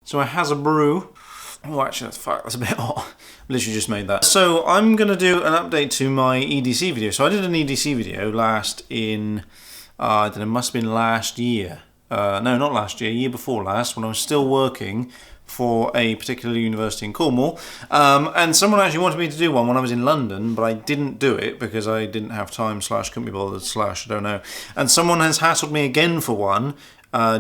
So it has a brew. Oh, actually, that's a bit hot. Literally just made that. So I'm going to do an update to my EDC video. So I did an EDC video last in, I don't know, it must have been last year. No, not last year, year before last, when I was still working for a particular university in Cornwall. And someone actually wanted me to do one when I was in London, but I didn't do it because I didn't have time / couldn't be bothered / I don't know. And someone has hassled me again for one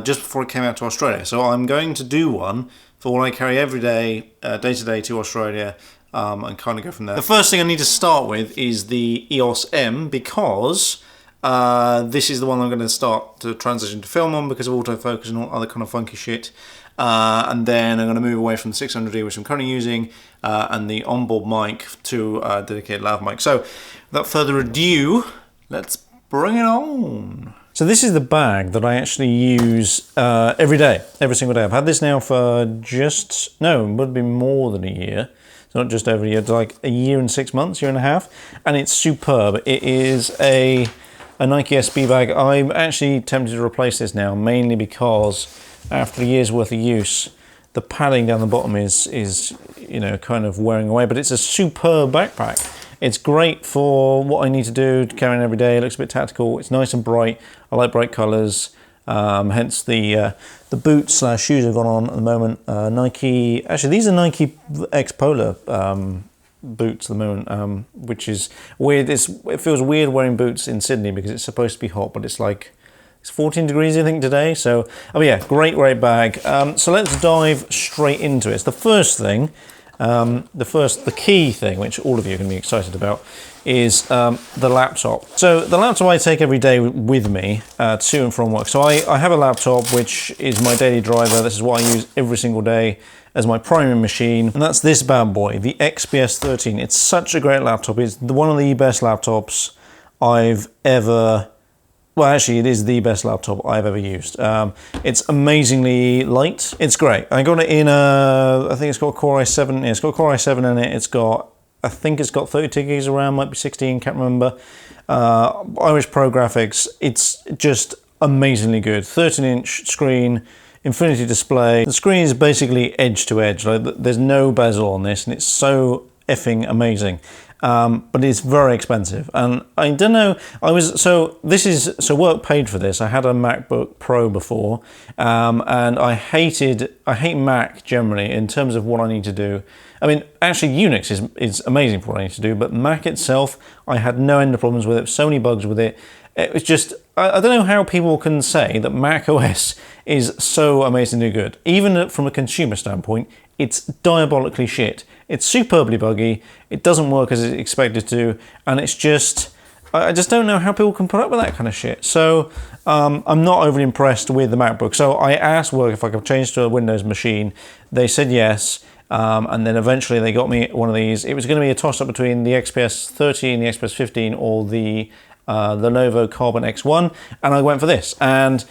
just before it came out to Australia. So I'm going to do one for what I carry every day, day to day to Australia, and kind of go from there. The first thing I need to start with is the EOS M, because this is the one I'm going to start to transition to film on because of autofocus and all other kind of funky shit. And then I'm going to move away from the 600D, which I'm currently using, and the onboard mic to a dedicated lav mic. So without further ado, let's bring it on. So this is the bag that I actually use every day, every single day. I've had this now for it would be more than a year. It's not just every year, it's like a year and 6 months, year and a half. And it's superb. It is a Nike SB bag. I'm actually tempted to replace this now, mainly because after a year's worth of use, the padding down the bottom is kind of wearing away, but it's a superb backpack. It's great for what I need to do, to carry on every day. It looks a bit tactical. It's nice and bright. I like bright colours. Hence the boots / shoes I've got on at the moment. Nike. Actually, these are Nike X Polar boots at the moment, which is weird. It feels weird wearing boots in Sydney because it's supposed to be hot, but it's 14 degrees I think today. So yeah, great bag. So let's dive straight into it. It's the first thing. The key thing, which all of you are going to be excited about, is the laptop. So the laptop I take every day with me to and from work. So I have a laptop which is my daily driver. This is what I use every single day as my primary machine, and that's this bad boy, the XPS 13. It's such a great laptop. It's one of the best laptops I've ever. Well, actually, it is the best laptop I've ever used. It's amazingly light. It's great. I got it in I think it's got Core i7. Yeah, it's got Core i7 in it. I think it's got 32 gigs of RAM, might be 16, can't remember. Irish Pro graphics. It's just amazingly good. 13-inch screen, infinity display. The screen is basically edge to edge. There's no bezel on this, and it's so effing amazing. But it's very expensive, and I don't know. Work paid for this. I had a MacBook Pro before, and I hate Mac generally in terms of what I need to do. I mean, actually Unix is amazing for what I need to do, but Mac itself, I had no end of problems with it. So many bugs with it. It was just, I don't know how people can say that Mac OS is so amazingly good. Even from a consumer standpoint, it's diabolically shit. It's superbly buggy, it doesn't work as it's expected to, and it's just, I just don't know how people can put up with that kind of shit. So I'm not overly impressed with the MacBook. So I asked work if I could change to a Windows machine. They said yes, and then eventually they got me one of these. It was going to be a toss-up between the XPS 13, the XPS 15, or the Lenovo Carbon X1, and I went for this. And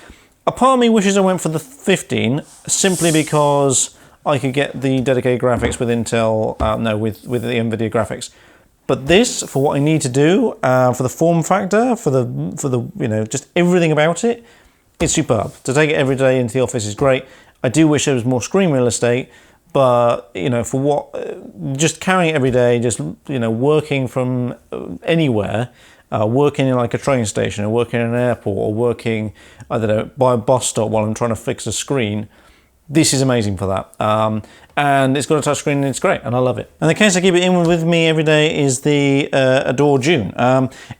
a part of me wishes I went for the 15, simply because I could get the dedicated graphics with Intel, with the NVIDIA graphics. But this, for what I need to do, for the form factor, for the just everything about it, it's superb. To take it every day into the office is great. I do wish there was more screen real estate, but for what, just carrying it every day, just working from anywhere, working in like a train station, or working in an airport, or working, I don't know, by a bus stop while I'm trying to fix a screen. This is amazing for that. And it's got a touch screen and it's great, and I love it. And the case I keep it in with me every day is the Adore June.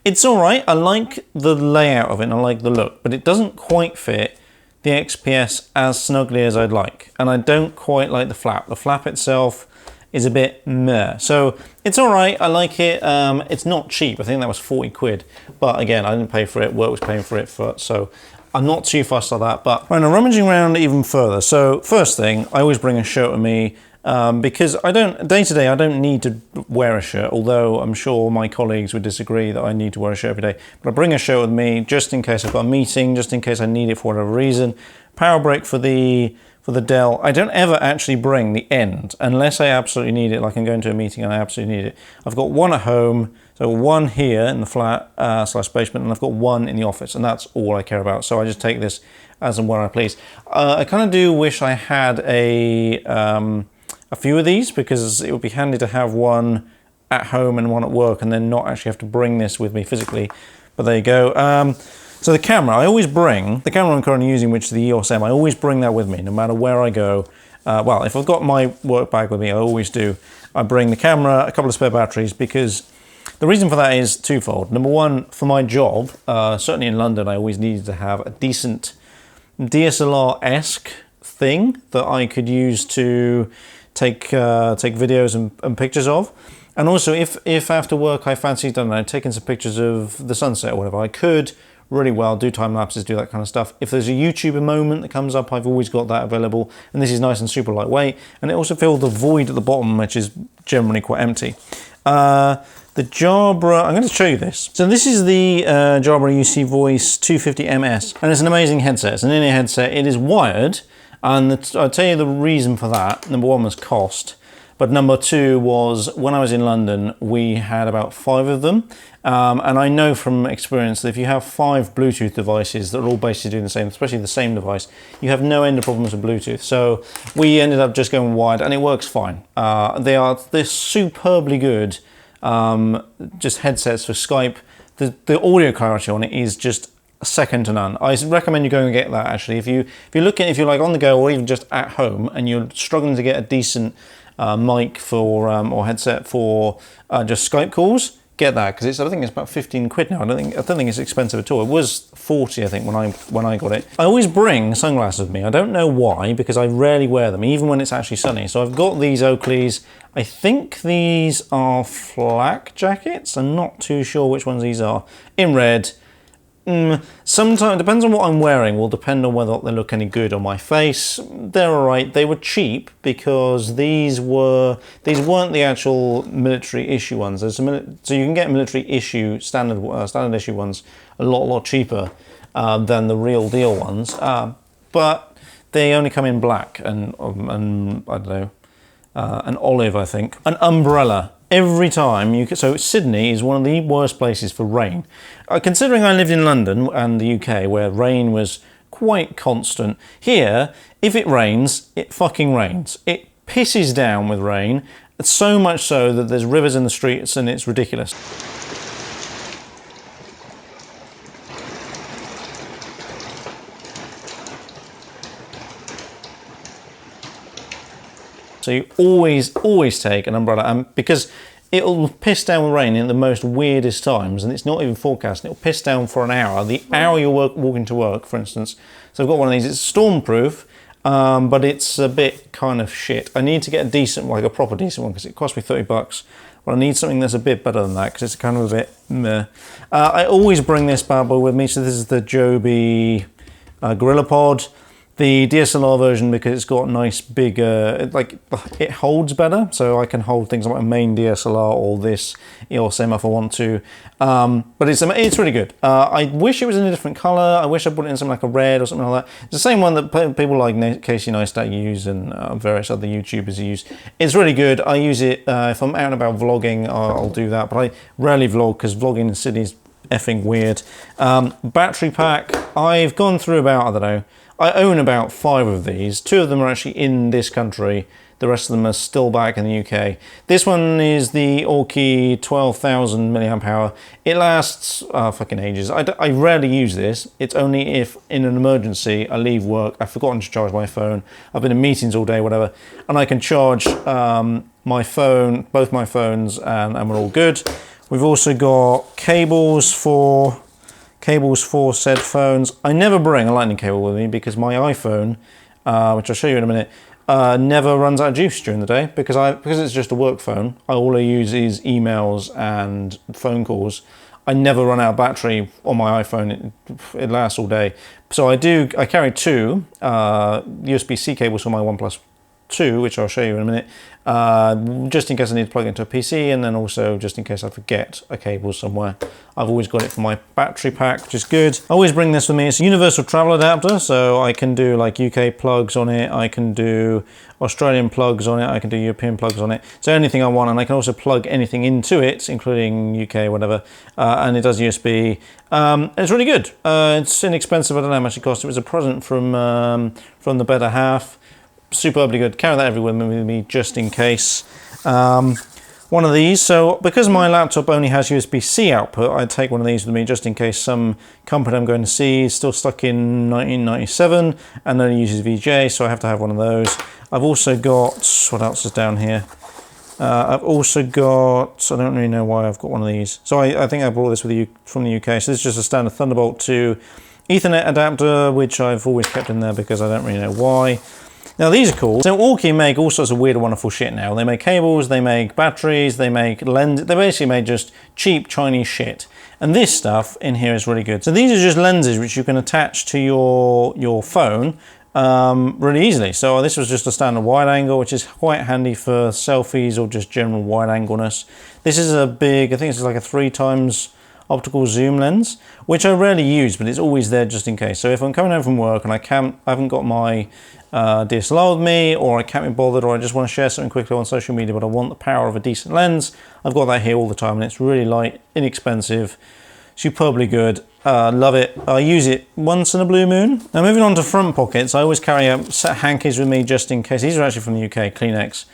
It's all right. I like the layout of it and I like the look, but it doesn't quite fit the XPS as snugly as I'd like. And I don't quite like the flap. The flap itself is a bit meh. So it's all right. I like it. It's not cheap. I think that was 40 quid. But again, I didn't pay for it. Work was paying for it. So I'm not too fussed on that, but right, now rummaging around even further. So first thing, I always bring a shirt with me because day to day I don't need to wear a shirt, although I'm sure my colleagues would disagree that I need to wear a shirt every day. But I bring a shirt with me just in case I've got a meeting, just in case I need it for whatever reason. Power brick for the for the Dell. I don't ever actually bring the end unless I absolutely need it, like I'm going to a meeting and I absolutely need it. I've got one at home, so one here in the flat slash basement, and I've got one in the office, and that's all I care about. So I just take this as and when I please. I kind of do wish I had a few of these, because it would be handy to have one at home and one at work, and then not actually have to bring this with me physically. But there you go. So the camera, I always bring, the camera I'm currently using, which is the EOS M, I always bring that with me, no matter where I go. Well, if I've got my work bag with me, I always do. I bring the camera, a couple of spare batteries, because the reason for that is twofold. Number one, for my job, certainly in London, I always needed to have a decent DSLR-esque thing that I could use to take videos and pictures of. And also, if after work I fancy, I don't know, taking some pictures of the sunset or whatever, I could really well do time lapses, do that kind of stuff. If there's a YouTuber moment that comes up, I've always got that available, and this is nice and super lightweight, and it also fills the void at the bottom, which is generally quite empty. The Jabra, I'm going to show you this. So this is the Jabra UC Voice 250 MS, and it's an amazing headset. It's an in-ear headset. It is wired, and I'll tell you the reason for that. Number one was cost. But number two was, when I was in London, we had about 5 of them. And I know from experience that if you have 5 Bluetooth devices that are all basically doing the same, especially the same device, you have no end of problems with Bluetooth. So we ended up just going wired, and it works fine. They're superbly good, just headsets for Skype. The audio clarity on it is just second to none. I recommend you go and get that, actually. If you're like on the go, or even just at home, and you're struggling to get a decent mic for or headset for just Skype calls, get that, because I think it's about 15 quid now. I don't think it's expensive at all. It was 40, I think, when I got it. I always bring sunglasses with me. I don't know why, because I rarely wear them, even when it's actually sunny. So I've got these Oakleys. I think these are flak jackets. I'm not too sure which ones these are. In red. Sometimes, depends on what I'm wearing, will depend on whether they look any good on my face. They're alright. They were cheap because these weren't the actual military issue ones. So you can get military issue standard issue ones a lot cheaper than the real deal ones. But they only come in black and I don't know, an olive, I think. An umbrella. Every time so Sydney is one of the worst places for rain. Considering I lived in London and the UK, where rain was quite constant, here, if it rains, it fucking rains. It pisses down with rain, so much so that there's rivers in the streets, and it's ridiculous. So you always take an umbrella, and because it'll piss down with rain in the most weirdest times, and it's not even forecast. It'll piss down for an hour. The hour you're walking to work, for instance. So I've got one of these. It's stormproof, but it's a bit kind of shit. I need to get a decent, like a proper decent one, because it cost me 30 bucks. But I need something that's a bit better than that, because it's kind of a bit meh. I always bring this bad boy with me. So this is the Joby GorillaPod. The DSLR version, because it's got nice big, it holds better, so I can hold things like my main DSLR or this EOS M if I want to. But it's really good. I wish it was in a different color. I wish I put it in something like a red or something like that. It's the same one that people like Casey Neistat use and various other YouTubers use. It's really good. I use it if I'm out and about vlogging. I'll do that, but I rarely vlog because vlogging in Sydney is effing weird. Battery pack. I've gone through about, I don't know, I own about 5 of these. 2 of them are actually in this country. The rest of them are still back in the UK. This one is the Oakley 12,000 milliamp hour. It lasts fucking ages. I rarely use this. It's only if in an emergency I leave work, I've forgotten to charge my phone, I've been in meetings all day, whatever, and I can charge my phone, both my phones, and we're all good. We've also got cables for said phones. I never bring a lightning cable with me because my iPhone, which I'll show you in a minute, never runs out of juice during the day because it's just a work phone. All I use is emails and phone calls. I never run out of battery on my iPhone. It lasts all day. So I carry 2 USB-C cables for my OnePlus 2, which I'll show you in a minute, just in case I need to plug into a PC, and then also just in case I forget a cable somewhere. I've always got it for my battery pack, which is good. I always bring this with me. It's a universal travel adapter, so I can do like UK plugs on it, I can do Australian plugs on it, I can do European plugs on it, so anything I want, and I can also plug anything into it, including UK, whatever, and it does USB. It's really good. It's inexpensive. I don't know how much it cost. It was a present from the better half. Superbly good. Carry that everywhere with me just in case. One of these. So because my laptop only has USB-C output, I take one of these with me just in case some company I'm going to see is still stuck in 1997 and only uses VGA, so I have to have one of those. I've also got, what else is down here? I've also got, I don't really know why I've got one of these. So I think I brought this with from the UK. So this is just a standard Thunderbolt to Ethernet adapter, which I've always kept in there because I don't really know why. Now these are cool. So Oakley make all sorts of weird and wonderful shit now. They make cables, they make batteries, they make lenses. They basically make just cheap Chinese shit. And this stuff in here is really good. So these are just lenses which you can attach to your phone really easily. So this was just a standard wide angle, which is quite handy for selfies or just general wide angleness. This is a big, I think it's like a 3x optical zoom lens, which I rarely use, but it's always there just in case. So if I'm coming home from work and I haven't got my DSLR with me, or I can't be bothered, or I just want to share something quickly on social media, but I want the power of a decent lens, I've got that here all the time, and it's really light, inexpensive, superbly good. Love it. I use it once in a blue moon. Now moving on to front pockets, I always carry a set of hankies with me just in case. These are actually from the UK, Kleenex,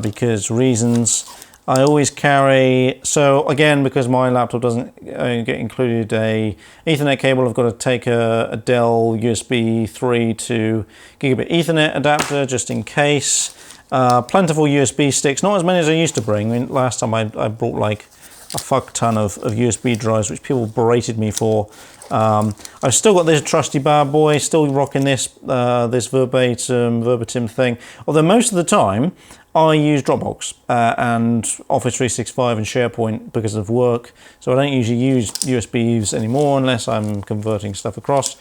because reasons. I always carry, so again, because my laptop doesn't get included a Ethernet cable, I've got to take a Dell USB 3 to gigabit Ethernet adapter just in case. Plentiful USB sticks, not as many as I used to bring. I mean, last time I brought like a fuck ton of USB drives, which people berated me for. I've still got this trusty bad boy, still rocking this this verbatim thing. Although most of the time I use Dropbox and Office 365 and SharePoint because of work, so I don't usually use USBs anymore unless I'm converting stuff across.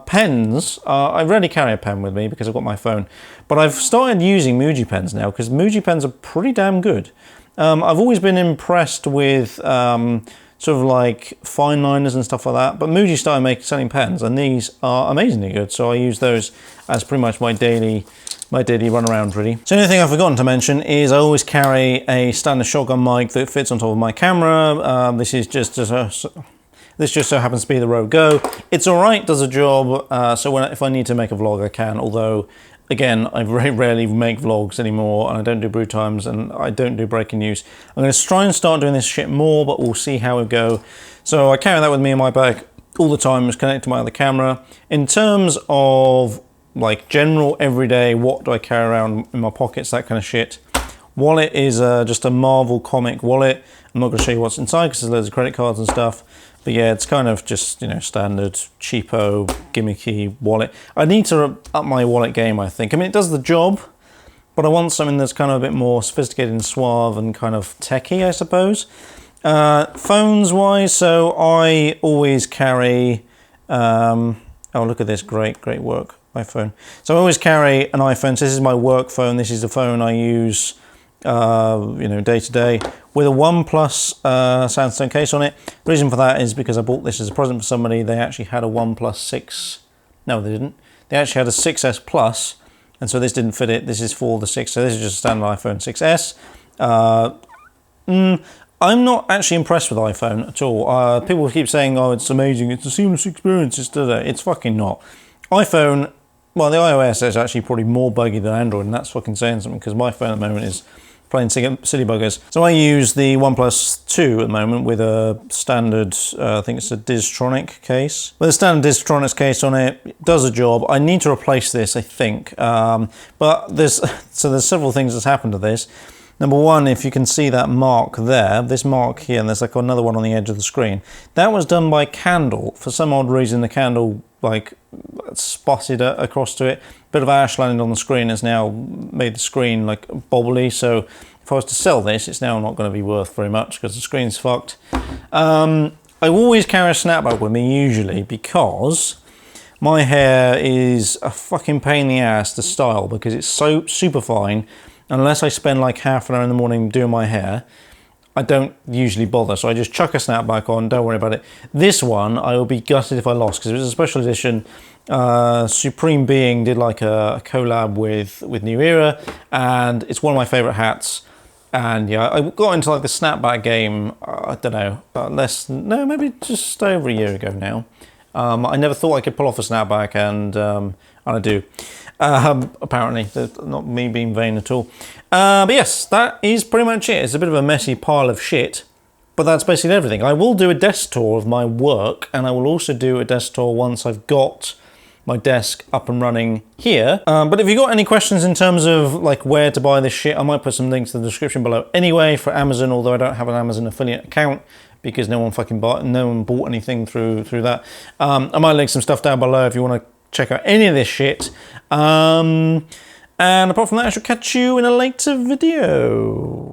Pens, I rarely carry a pen with me because I've got my phone, but I've started using Muji pens now because Muji pens are pretty damn good. I've always been impressed with sort of like fine liners and stuff like that, but Muji started selling pens, and these are amazingly good, so I use those as pretty much my daily run around really. So the only thing I've forgotten to mention is I always carry a standard shotgun mic that fits on top of my camera. This just so happens to be the Rode Go. It's all right, does a job. So if I need to make a vlog, I can. Although, again, I very rarely make vlogs anymore, and I don't do brew times, and I don't do breaking news. I'm going to try and start doing this shit more, but we'll see how it go. So I carry that with me in my bag all the time. It's connected to my other camera. In terms of like general everyday, what do I carry around in my pockets, that kind of shit. Wallet is just a Marvel comic wallet. I'm not going to show you what's inside because there's loads of credit cards and stuff. But yeah, it's kind of just, you know, standard, cheapo, gimmicky wallet. I need to up my wallet game, I think. I mean, it does the job, but I want something that's kind of a bit more sophisticated and suave and kind of techie, I suppose. Phones-wise, so I always carry... oh, look at this, great work. iPhone. So I always carry an iPhone. So this is my work phone. This is the phone I use, you know, day to day, with a OnePlus Sandstone case on it. The reason for that is because I bought this as a present for somebody. They actually had a OnePlus 6. No, they didn't. They actually had a 6S Plus, and so this didn't fit it. This is for the 6. So this is just a standard iPhone 6S. I'm not actually impressed with iPhone at all. People keep saying, "Oh, it's amazing. It's a seamless experience." It's fucking not. iPhone. Well, the iOS is actually probably more buggy than Android, and that's fucking saying something because my phone at the moment is playing silly buggers. So I use the OnePlus 2 at the moment with a standard, I think it's a Distronic case. With a standard Distronic case on it, it does a job. I need to replace this, I think. But there's several things that's happened to this. Number one, if you can see that mark there, this mark here, and there's like another one on the edge of the screen. That was done by candle. For some odd reason, the candle like spotted across to it. A bit of ash landed on the screen has now made the screen like bobbly. So if I was to sell this, it's now not going to be worth very much because the screen's fucked. I always carry a snapback with me usually because my hair is a fucking pain in the ass to style because it's so super fine. Unless I spend like half an hour in the morning doing my hair, I don't usually bother. So I just chuck a snapback on, don't worry about it. This one, I will be gutted if I lost because it was a special edition. Supreme Being did like a collab with New Era, and it's one of my favorite hats. And yeah, I got into like the snapback game, I don't know, maybe just over a year ago now. I never thought I could pull off a snapback, and I do. Apparently, not me being vain at all. But yes, that is pretty much it. It's a bit of a messy pile of shit, but that's basically everything. I will do a desk tour of my work, and I will also do a desk tour once I've got my desk up and running here. But if you've got any questions in terms of like where to buy this shit, I might put some links in the description below anyway for Amazon, although I don't have an Amazon affiliate account because no one bought anything through that. I might link some stuff down below if you want to check out any of this shit. And apart from that, I shall catch you in a later video.